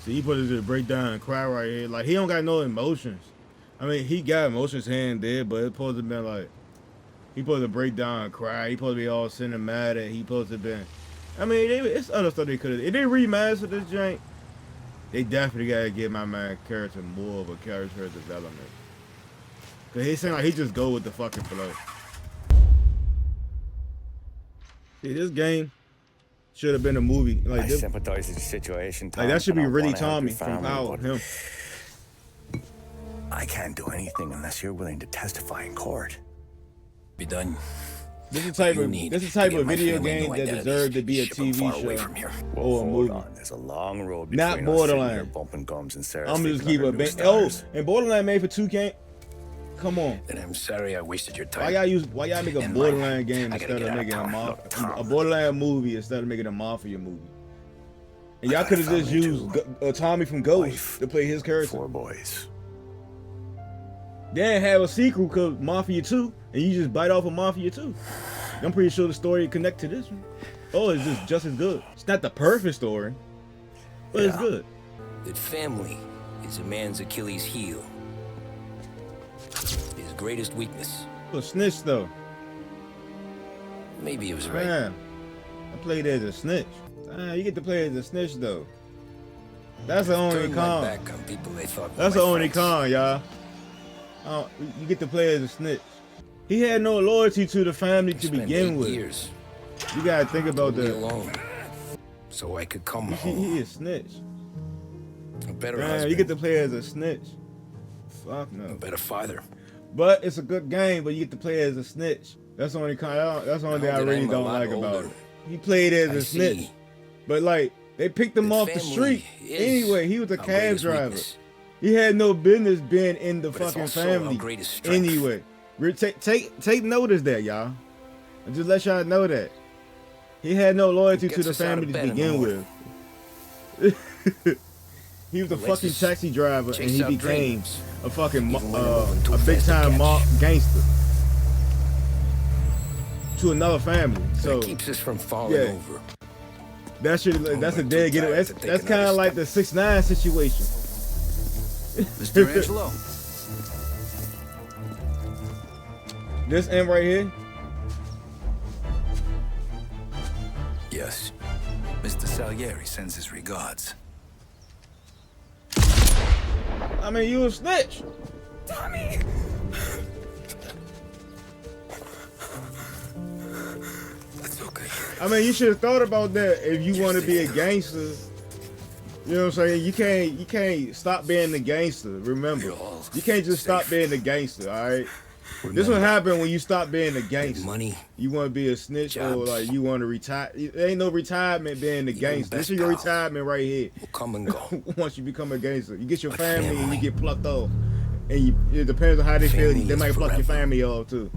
See, he supposed to just break down and cry right here. Like, he don't got no emotions. I mean, he got emotions here and there, but it's supposed to be like, he supposed to break down and cry. He supposed to be all cinematic. He supposed to be, I mean, it's other stuff they could have. If they remastered this jank, they definitely gotta give my man character more of a character development. Cause he seemed like he just go with the fucking flow. See, this game should have been a movie. Like I this, sympathize with the situation, Tom, like that should be and I really wanna help Tommy your from family, Power. but Him. I can't do anything unless you're willing to testify in court. Be done. This is the type of video game that deserved to be a Ship 'em TV far away show from here. Well, or a hold movie. on. There's a long road Not between us sitting here Borderlands. bumping gums and Sarah I'm just sleeping keep under a new oh, stars. and Borderland made for 2K. Come on. Then I'm sorry I wasted your time. Why y'all make a And Borderland mine. game I gotta instead get of out of making town. a Borderland movie instead of making a Mafia movie? And y'all got could a have just family used Tommy from Ghost Wife. to play his character. 4 boys. Then have a sequel called Mafia 2, and you just bite off of Mafia 2. I'm pretty sure the story connect to this one. Oh, it's just as good. It's not the perfect story, but it's Yeah. good. That family is a man's Achilles heel. His greatest weakness. But snitch though, Maybe it was right. man. I played as a snitch. You get to play as a snitch though. That's the only Turn my con. back on people they thought were That's my the only friends. con, y'all. You get to play as a snitch. He had no loyalty to the family to Spent begin 8 with. years You gotta think about totally that. alone, so I could come home. He is snitch. A better Man, husband. you get to play as a snitch. Fuck A no. better father. But it's a good game, but you get to play as a snitch. That's the only kind. That's the only thing I Now that really I'm a don't lot like about older, it. He played as I a snitch, see but like they picked him that off the family street is anyway. He was a our cab greatest driver. weakness. He had no business being in the But it's fucking also our family greatest strength. anyway. Take notice that, y'all. And just let y'all know that he had no loyalty It to gets the us out of family to bed in the begin morning. with. He was a It lets fucking us taxi driver, and chase he our became dreams, a fucking even when they're moving too a fast big to time catch. gangster to another family. So That keeps us from falling yeah. over. that shit, I'm that's a too dead get. tired That's to take kind another of like step. the 6ix9ine situation. Mr. Angelo. This end right here. Yes. Mr. Salieri sends his regards. I mean, you a snitch. Tommy! That's okay. I mean, you should have thought about that if you want to be a gangster. You know what I'm saying? You can't stop being the gangster. Remember, you can't just stop being the gangster. All right. This will happen when you stop being a gangster. Money. You want to be a snitch or Jobs. like you want to retire. There ain't no retirement being the Even gangster. This best is your pals retirement right here. will come and go. Once you become a gangster, you get your But family and you family. get plucked off. And it depends on how they feel. Family They is might pluck your forever. family off too.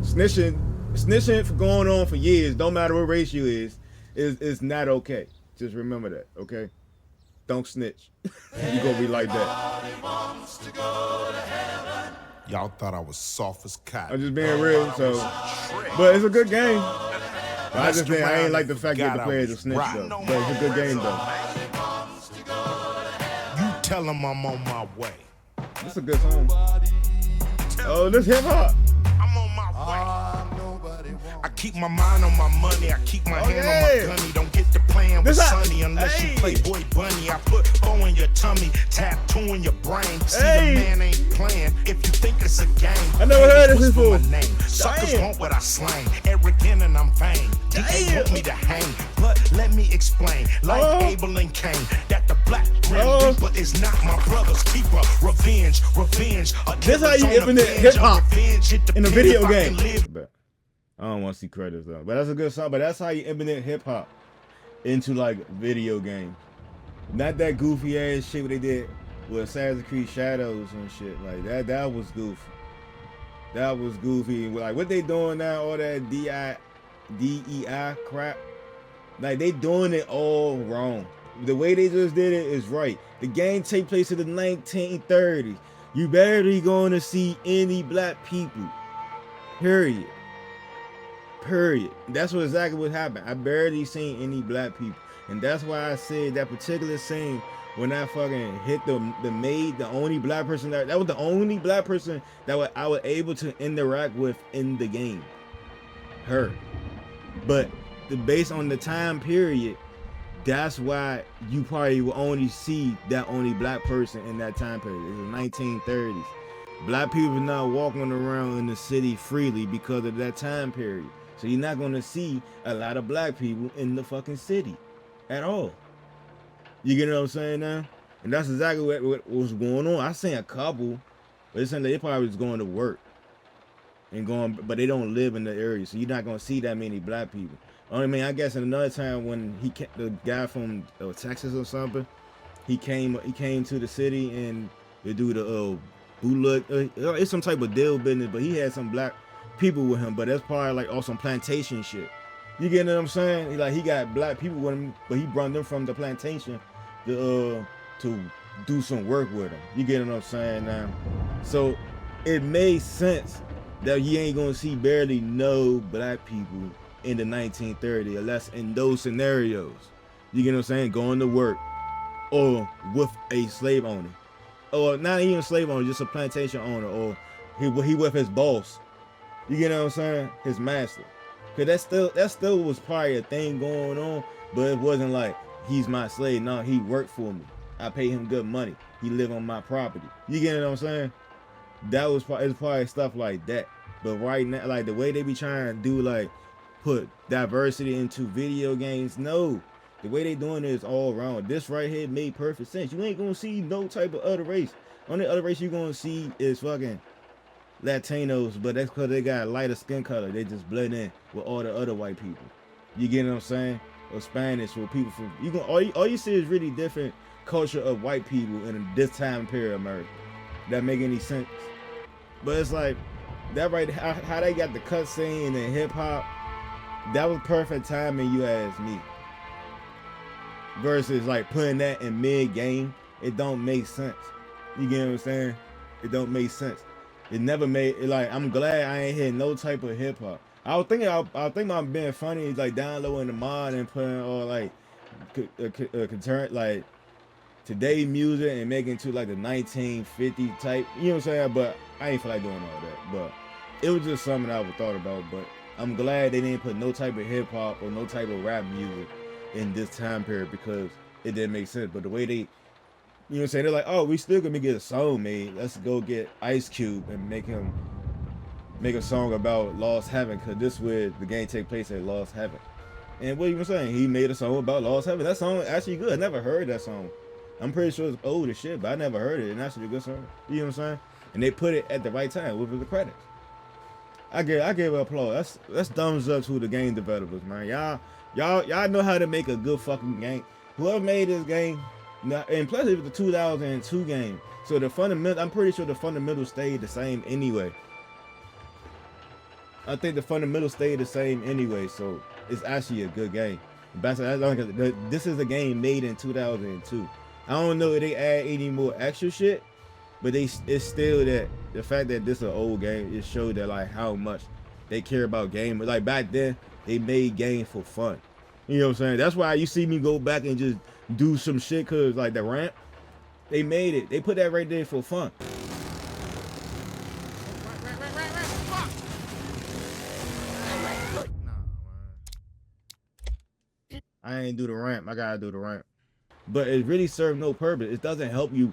Snitching for going on for years, don't matter what race you is not okay. Just remember that, okay? Don't snitch. You gonna be like that. Y'all thought I was soft as cat. I'm just being real, so. But it's a good game. But I just think I ain't like the fact you have to play as a snitch though. But it's a good game though. You tell him I'm on my way. It's a good song. Oh, this hip hop. I'm on my way. I keep my mind on my money. I keep my hand on my gunny. Don't get to playing with This how- Sonny unless hey. you play Boy Bunny. I put bow in your tummy, tattoo in your brain. See Hey. the man ain't playing if you think it's a game. I never heard this Whisper before. my name. Suckers Damn. want what I slang. Arrogant and I'm vain. DA Damn. want me to hang, but let me explain. Like Oh. Abel and Cain, that the black grim Oh. reaper is not my brother's keeper. Revenge. A This how you killer's on implement the bench. hip-hop Revenge, it in a depends video if I game. can live. But I don't want to see credits though. But that's a good song. But that's how you implement hip hop into like video games. Not that goofy ass shit what they did with Assassin's Creed Shadows and shit like that. That was goofy. That was goofy. Like what they doing now, all that DEI crap. Like they doing it all wrong. The way they just did it is right. The game take place in the 1930s. You barely going to see any black people. Period. Period. That's what exactly what happened. I barely seen any black people. And that's why I said that particular scene when I fucking hit the maid, the only black person that was the only black person that I was able to interact with in the game. Her. But based on the time period, that's why you probably will only see that only black person in that time period. It was 1930s. Black people are not walking around in the city freely because of that time period. So you're not gonna see a lot of black people in the fucking city at all. You get what I'm saying now? And that's exactly what was going on. I seen a couple, but it's saying they probably was going to work and going, but they don't live in the area, so you're not gonna see that many black people. I mean, I guess another time when the guy from Texas or something, he came to the city and to do the bootleg. It's some type of deal business, but he had some black people with him, but that's probably like all some plantation shit. You get what I'm saying? He got black people with him, but he brought them from the plantation to do some work with him. You get what I'm saying now? So it made sense that you ain't gonna see barely no black people in the 1930s unless in those scenarios. You get what I'm saying? Going to work or with a slave owner, or not even a slave owner, just a plantation owner, or he with his boss. You get what I'm saying? His master. Cause that still was probably a thing going on, but it wasn't like he's my slave. No, he worked for me. I pay him good money. He live on my property. You get what I'm saying? That was probably stuff like that. But right now, like the way they be trying to do, like put diversity into video games, no. The way they doing it is all wrong. This right here made perfect sense. You ain't gonna see no type of other race. Only other race you gonna see is fucking Latinos, but that's because they got a lighter skin color. They just blend in with all the other white people. You get what I'm saying? Or Spanish, or people from all you see is really different culture of white people in this time period of America. That make any sense? But it's like that right, how they got the cut scene and hip hop. That was perfect timing, you ask me. Versus like putting that in mid game, it don't make sense. You get what I'm saying? It don't make sense. It never made it. Like, I'm glad I ain't hear no type of hip hop. I think I'm being funny is like downloading the mod and putting all like like today music and making to like the 1950 type. You know what I'm saying? But I ain't feel like doing all that. But it was just something I thought about. But I'm glad they didn't put no type of hip hop or no type of rap music in this time period because it didn't make sense. But the way they, you know what I'm saying? They're like, oh, we still gonna get a song made. Let's go get Ice Cube and make a song about Lost Heaven, because this where the game take place at Lost Heaven. And what you were saying, he made a song about Lost Heaven. That song actually good. I never heard that song. I'm pretty sure it's old as shit, but I never heard it. And actually a good song. You know what I'm saying? And they put it at the right time with the credits. I give it applause. That's thumbs up to the game developers, man. Y'all know how to make a good fucking game. Whoever made this game. Now, and plus it was the 2002 game, so the fundamental, I'm pretty sure the fundamentals stayed the same anyway. I think the fundamentals stayed the same anyway, so it's actually a good game. This is a game made in 2002. I don't know if they add any more extra shit, but it's still that the fact that this is an old game, it showed that like how much they care about gaming. Like back then, they made games for fun. You know what I'm saying? That's why you see me go back and just do some shit, cause like the ramp, they made it. They put that right there for fun. I ain't do the ramp. I gotta do the ramp. But it really served no purpose. It doesn't help you.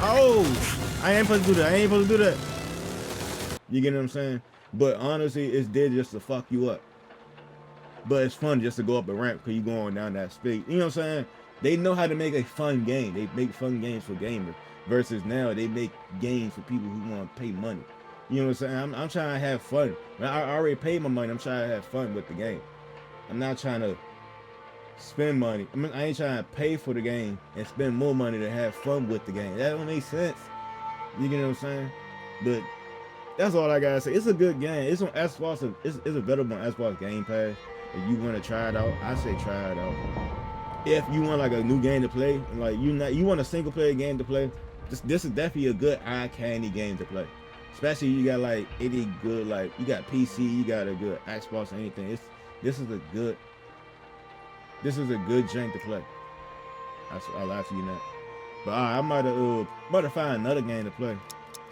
Oh, I ain't supposed to do that. You get what I'm saying? But honestly, it's there just to fuck you up. But it's fun just to go up a ramp because you're going down that speed. You know what I'm saying? They know how to make a fun game. They make fun games for gamers. Versus now, they make games for people who want to pay money. You know what I'm saying? I'm trying to have fun. I already paid my money. I'm trying to have fun with the game. I'm not trying to spend money. I ain't trying to pay for the game and spend more money to have fun with the game. That don't make sense. You get what I'm saying? But that's all I gotta say. It's a good game. It's on Xbox. It's available on Xbox Game Pass. If you want to try it out, I say try it out. if you want like a new game to play, and like you want a single player game to play, this is definitely a good eye candy game to play. Especially you got like any good, like you got PC, you got a good Xbox or anything. This is a good jank to play. I'll lie to you that. But I might have find another game to play.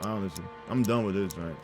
Honestly, I'm done with this, right?